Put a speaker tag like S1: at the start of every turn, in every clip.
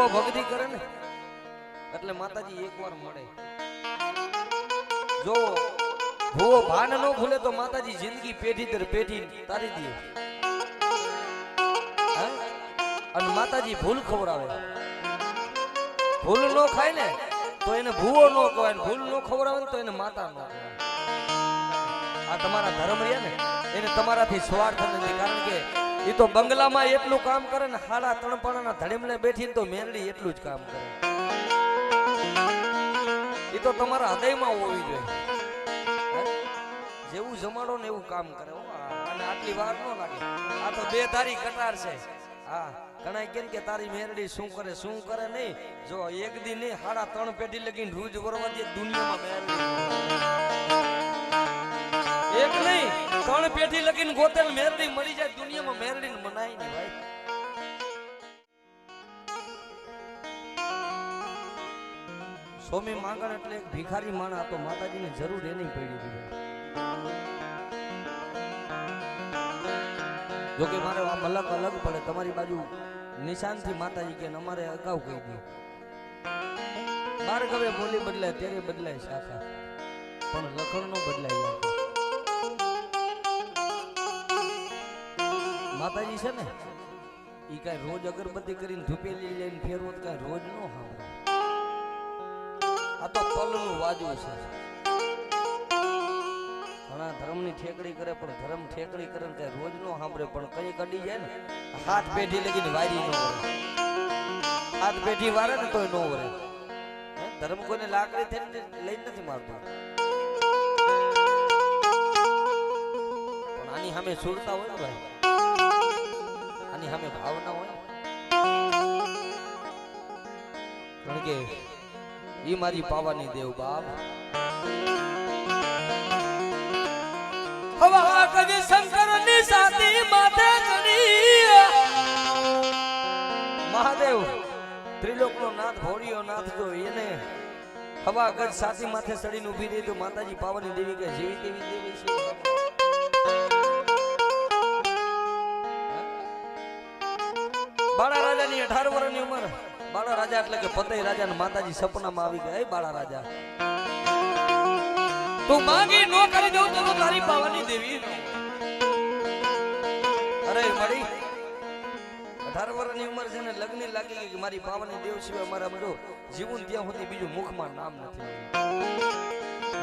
S1: ભૂવો ભક્તિ કરે ને એટલે માતાજી એકવાર મળે. જો ભૂવો ભાન ન ભૂલે તો માતાજી જિંદગી પેઢી દર પેઢી તારી દે. અને માતાજી ભૂલ ખવડાવે. ભૂલ ન ખાય ને તો એને ભૂવો ન કહેવાય, ભૂલ ન ખવડાવે ને તો એને માતા ન કહેવાય. આ તમારા ધર્મ રહ્યા ને એને તમારાથી સ્વાર્થ નથી, કારણ કે એ તો બંગલામાં એટલું કામ કરે ને, હાડા ત્રણપાણાના ધડેમલે બેઠીને તો મેરડી એટલું જ કામ કરે. એ તો તમારા હૃદયમાં હોવી જોઈએ. જેવું જમાડો ને એવું કામ કરે. અને આટલી વાર ન લાગે. આ તો બે ધારી કટાર છે. હા, ઘણા કેમ કે તારી મેરડી શું કરે નહીં. જો એક દી નહીં, હાડા ત્રણ પેઢી લગીને રૂજ વરવા દે દુનિયામાં મેરડી. એક નહીં, ત્રણ પેઢી લગીને ગોતેલ મેરડી મળી જાય દુનિયામાં મેરડી મનાય નહીં ભાઈ. સ્વામી માંગણ એટલે એક ભિખારી માણસ હતો, માતાજીને જરૂર એની પડી હતી. જોકે મારે આમ અલગ પડે, તમારી બાજુ નિશાનથી માતાજી કે અમારે અગાઉ કહી દે. બાર ગવે બોલી બદલાય ત્યારે બદલાય શાખા, પણ લખણ નો બદલાય. માતાજી છે ને ઈ કઈ રોજ અગરબત્તી કરીને ધૂપેલી લઈને ફેરવો કઈ રોજ નો સાંભળે. આ તો પલનું વાજવું છે. ઘણા ધર્મની ઠેકડી કરે, પણ ધર્મ ઠેકડી કરે ને કઈ રોજ નો સાંભળે, પણ કઈ કડી જાય ને હાથ પેઢી લગીને વારી નો વરે. હાથ પેઢી વારે ને તોય નો વરે. ધર્મ કોઈને લાકડી થઈને લઈને નથી મારતો, પણ આની સામે સુરતા હોય ને ભાઈ, આની સામે ભાવના હોય, કારણ કે ઈ મારી પાવાની દેવ બાપ. હવા કવિ શંકરની સાથી માથે ચડી મહાદેવ ત્રિલોકનો નાથ ભોળિયો નાથ જો એને હવા ગજ સાથી માથે ચડીને ઊભી રહી તો માતાજી પાવાની દેવી કે જેવી તેવી દેવી છે. બાળા રાજાની 18 વર્ષની ઉંમર. બાળા રાજા એટલે કે પતઈ રાજા ને માતાજી સપનામાં આવી ગયા. બાળા રાજા તું માંગી નો કરી દઉં તો તારી પાવાની દેવી. અરે મળી 18 વર્ષની ઉંમર છે ને લગ્ન લાગી ગઈ કે મારી પાવાની દેવ સિવાય મારા બધો જીવન ત્યાં સુધી બીજું મુખમાં નામ નથી.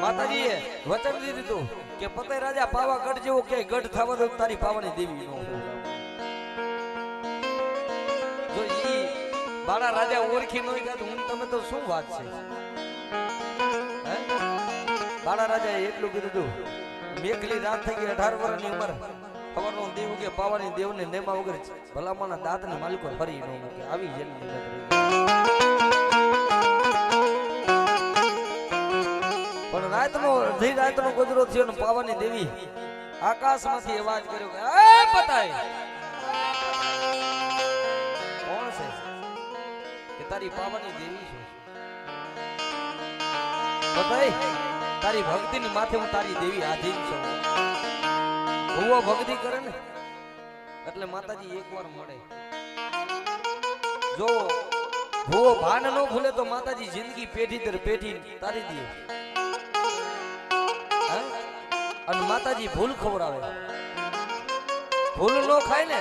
S1: માતાજીએ વચન દીધું કે પતઈ રાજા પાવાગઢ જેવો કે ગઢ થવા દો તારી પાવાની દેવી નો. જો ઈ બાળા રાજા ઓળખી નો ગયા હું તમે તો શું વાત છે. બાળા રાજાએ એટલું કીધું. મેઘલી રાત થઈ ગઈ, 18 વર્ષની ઉંમર. ખબરનો દેવ કે પાવાની દેવને નેમા વગર ભલામાના દાંતને માલિકો ફરી ન મૂકે. આવી જેલની લગ રહી. પણ રાતનો ગોદરો થયો ને પાવાની દેવી આકાશમાંથી અવાજ કર્યો કે એ પતાય કોણ છે? કે તારી પાવાની દેવી છું. પતાય તારી ભક્તિની માથે હું તારી દેવી આધીન છું. ભૂવો ભક્તિ કરે ને એટલે માતાજી એકવાર મળે. જો ભૂવો ભાન ન ભૂલે તો માતાજી જિંદગી પેઢી દર પેઢી તારી દે. અને માતાજી ભૂલ ખવડાવે. ભૂલ ન ખાય ને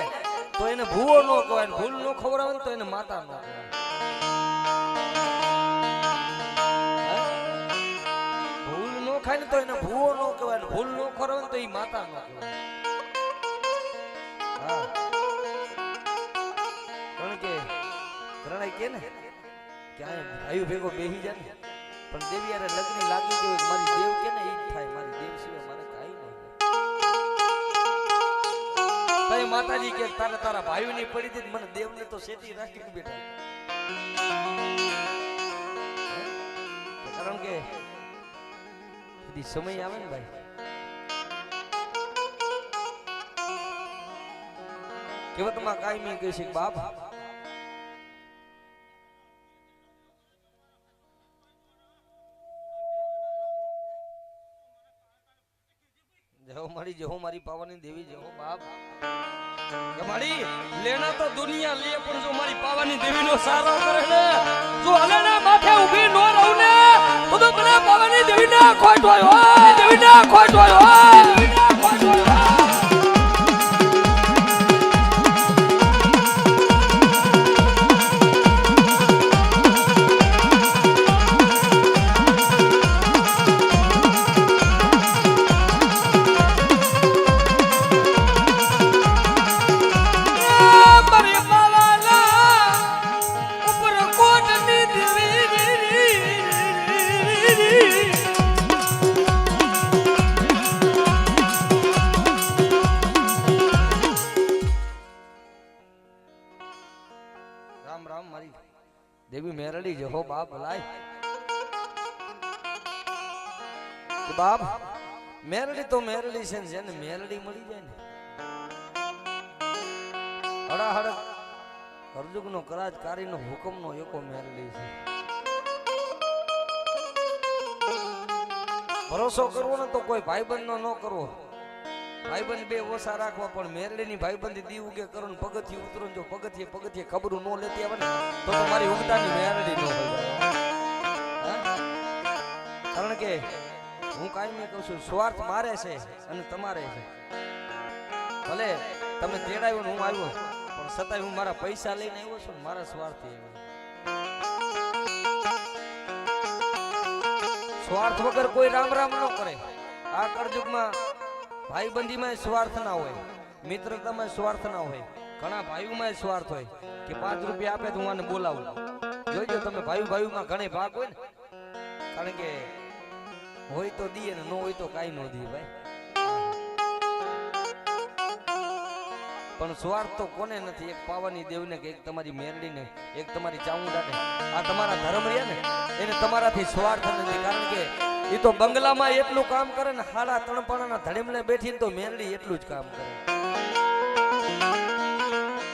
S1: તો એને ભૂવો ન કહેવાય, ભૂલ ન ખવડાવે ને તો એને માતા ન કહેવાય. ખાય ને તો એને ભૂવો ન કહેવાય, ભૂલ ન ખવડાવે ને તો એ માતા ન કહેવાય. હા, કારણ કે ત્રણેય કે ને કે આયુ ભેગો બેહી જાય ને, પણ દેવી યારે લગ્ન લાગી ગયો મારી દેવ કે ને ઈ જ થાય. મારી દેવ સિવાય મારે કાઈ નહીં. તઈ માતાજી કે તારા ભાઈઓની પડી હતી મને દેવને તો સેટી રાખીને બેઠા. કારણ કે સમય આવે ને ભાઈ કેવતમાં કાયમી કહે છે બાપ જવો મળી मरी जहो मारी पावानी देवी जहो बाप मारी लेना तो दुनिया ले पर जो मारी पावानी देवी नो सारो करे ने जो हले ना माथे उभी नो रहू ने तो भले पावानी देवी ना खोट होय देवी ना खोट होय देवी ना खोट होय देवी मेरड़ी जो हो बाप भलाई कि बाप मेरड़ी तो मेरड़ी से ने मेरड़ी मળી જાય ને હડા હડ અર્જુન નો કરાજકારી નો હુકમ નો એકો મેરડી છે ભરોસો કરવો ને તો કોઈ ભાઈબંધ નો ન કરવો ભાઈબંધ બે ઓછા રાખવા પણ મેરડીની ભાઈબંધી દી ઉગે કરો ને પગથી ઉતરો જો પગથિયે ખબરું નો લેતી આવે ને તો મારી ઉગતાની મેરડી નો હોય કારણ કે હું કાયમી કહું છું સ્વાર્થ મારે છે અને તમારે છે ભલે તમે તેડાવ્યો ને હું આવ્યો પણ છતાંય હું મારા પૈસા લઈને આવ્યો છું ને મારા સ્વાર્થી સ્વાર્થ વગર કોઈ રામ રામ ન કરે આ કળયુગમાં ભાઈબંધીમાં સ્વાર્થ ના હોય મિત્રતામાં સ્વાર્થ ના હોય ઘણા ભાઈઓમાં સ્વાર્થ હોય કે 5 રૂપિયા આપે તો હું આને બોલાવું જોઈજો તમે ભાઈમાં ઘણા ભાગ હોય ને કારણ કે હોય તો દીએ ને ન હોય તો કાઈ ન દીએ ભાઈ પણ સ્વાર્થ તો કોને નથી એક પાવાની દેવને કે એક તમારી મેરડીને એક તમારી ચામુંડાને આ તમારા ધર્મ રહ્યા ને એને તમારાથી સ્વાર્થ નથી કારણ કે એ તો બંગલામાં એટલું કામ કરે ને હાડા તણપણાના ધડીમલે બેઠીને તો મેરડી એટલું જ કામ કરે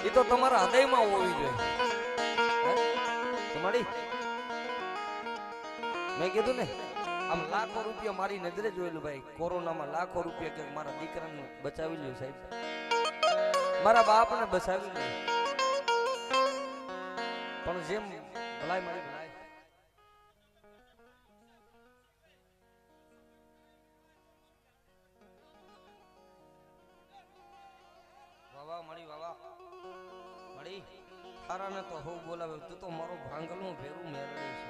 S1: એ તો તમારા હૃદયમાં હોવી જોઈએ તમારી મેં કીધું ને આમ લાખો રૂપિયા મારી નજરે જોયેલું ભાઈ કોરોનામાં લાખો રૂપિયા કે મારા દીકરાને બચાવી લ્યો સાહેબ મારા બાપને બચાવી લ્યો પણ જેમ ભલાઈ મારી ભલાઈ વાવા મળી થારાને તો હો બોલાવે તું તો મારો ભાંગલનું ભેરું મેરડી છે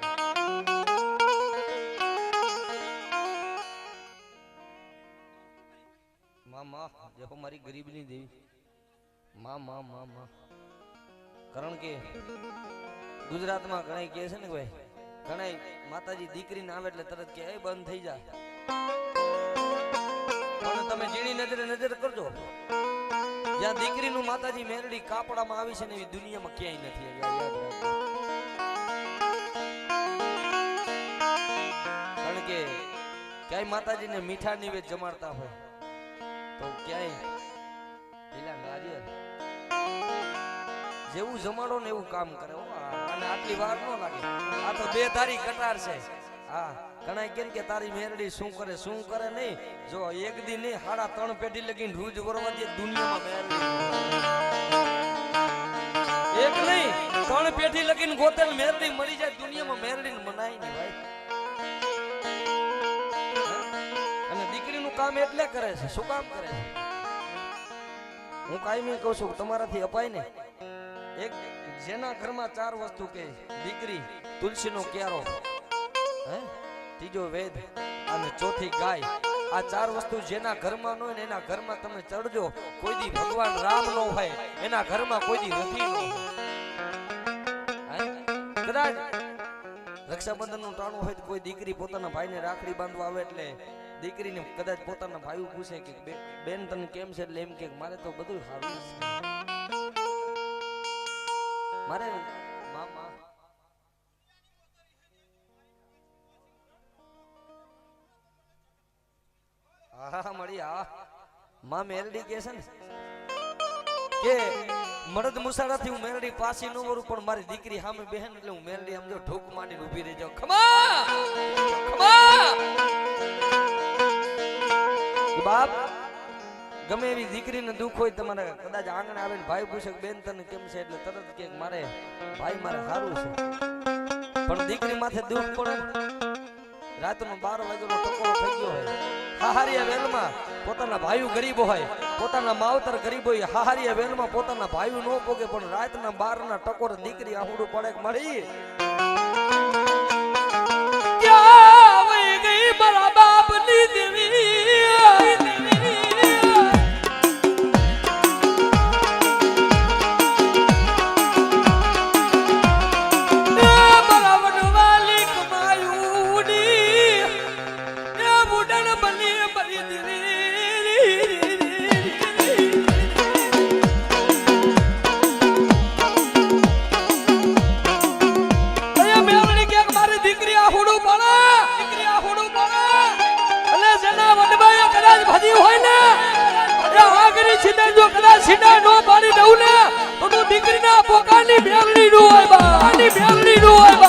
S1: માં જેહો મારી ગરીબની દેવી માં કારણ કે ગુજરાતમાં ઘણા કહે છે ને ભાઈ ઘણા માતાજી દીકરીને આવે એટલે તરત કે એ બંધ થઈ જાય પણ તમે જીણી નજર કરજો જ્યાં દીકરીનું માતાજી મેરડી કાપડામાં આવી છે ને એવી દુનિયામાં ક્યાંય નથી કારણ કે ક્યાંય માતાજીને મીઠા નિવેદ જમાડતા હોય તો ક્યાંય પેલા નારિયેળ જેવું જમાડો ને એવું કામ કરે અને આટલી વાર ન લાગે આ તો બે ધારી કટાર છે હા ઘણા કેમ કે તારી મેરડી શું કરે નહીં જો એક દી નહીં 3.5 પેઢી લગીને રૂજ વરવા દે દુનિયામાં મેરડી એક નહીં 3 પેઢી લગીને ગોતેલ મેરડી મરી જાય દુનિયામાં મેરડીને મનાય નહીં ભાઈ અને દીકરીનું કામ એટલે કરે છે શું કામ કરે છે હું કાયમી કહું છું તમારાથી અપાય ને એક જેના ઘરમાં 4 વસ્તુ કે દીકરી તુલસીનો ક્યારો ત્રીજો વેદ અને ચોથી ગાય આ 4 વસ્તુ જેના ઘરમાં ન હોય ને એના ઘરમાં તમે ચડજો કોઈ દી ભગવાન રામ નો હોય એના ઘરમાં કોઈ દી રથી નો હોય કદાચ રક્ષાબંધન નું ટાણું હોય તો કોઈ દીકરી પોતાના ભાઈને રાખડી બાંધવા આવે એટલે દીકરીને કદાચ પોતાના ભાઈ પૂછે કે બેન તને કેમ છે એટલે એમ કે મારે તો બધું સારું છે મારે મામા હા મળી માં મેરડી કે છે ને કે મરદ મુસાડાથી હું મેરડી પાસી ન વરું પણ મારી દીકરી સામે બહેન એટલે હું મેરડી સમજો ઠોક માંડીને ઊભી રહી જાઉં ખમા બાપ ગમે એવી દીકરીને દુઃખ હોય તમારે કદાચ આંગણે આવીને ભાઈ પૂછે કે બેન તને કેમ છે એટલે તરત કે મારે ભાઈ મારે સારું છે. પણ દીકરી માથે દુઃખ પડે રાતનો 12 વાગ્યાનો ટકોરો થઈ ગયો હોય હાહારિયા વેલમાં પોતાના ભાઈઓ ગરીબ હોય પોતાના માવતર ગરીબ હોય હાહારિયા વેલમાં પોતાના ભાઈઓ ન પોગે પણ રાતના 12 ના ટકોરે દીકરી આહુડું પડે મળી ક્યાં વઈ ગઈ મારા બાપની દેવી દીકરીના પોકાની બેલડી નું હોય બા બેલડી નું હોય